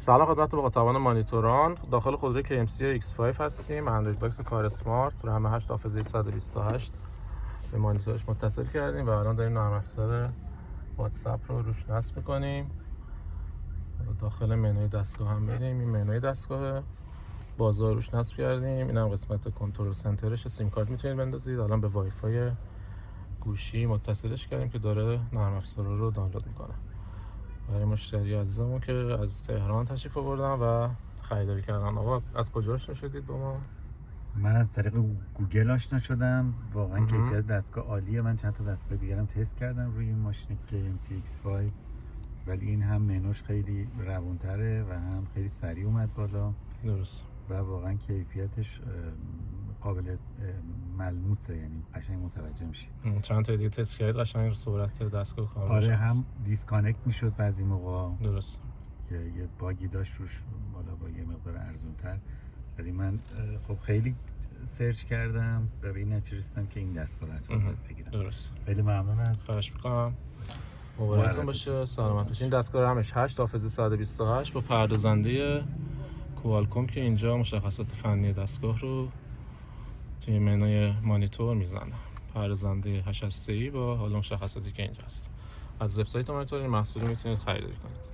سلام خدمت مخاطبان مانیتوران. داخل خودروی KMC X5 هستیم. اندروید باکس کار اسمارت رم 8 حافظه 128 به مانیتورش متصل کردیم و الان داریم نرم افزار واتساپ رو روش نصب می‌کنیم. داخل منوی دستگاه هم بریم. این منوی دستگاه بازار روش نصب کردیم. اینم قسمت کنترل سنترش. سیم کارت میتونید بندازید. الان به وای فای گوشی متصلش کردیم که داره نرم افزار رو دانلود میکنه. برای مشتری عزیزمون که از تهران تشریف آوردن و خریداری کردن. آقا از کجا آشنا شدید با ما؟ من از طریق گوگل آشنا شدم. واقعا کیفیت دستگاه عالیه. من چند تا دستگاه دیگرم تست کردم روی این ماشین KMC X5 ولی این هم منوش خیلی روونتره و هم خیلی سریع اومد بالا. درست. و واقعا کیفیتش قابل ملموسه، یعنی قشنگ متوجه میشی. چند تا دیگه تست کردید قشنگ سرعت دستگاه کار آره، هم دیسکانکت میشد بعضی موقع. درست. که یه باگی داشت روش بالا با یه مقدار ارزونتر. ولی من خب خیلی سرچ کردم و به این نتیجه رسیدم که این دستگاه رو حتما بگیرم. درست. خیلی ممنون از خواهش میکنم. مبارکتون باشه. سلامت باشین. این دستگاه رمش 8 حافظه 128 با پردازنده کوالکوم که اینجا مشخصات فنی دستگاه رو توی منوی مانیتور میزنه. پردازنده 8 هسته‌ای با حالا مشخصاتی که اینجا هست. از وبسایت مانیتور این محصول میتونید خریداری کنید.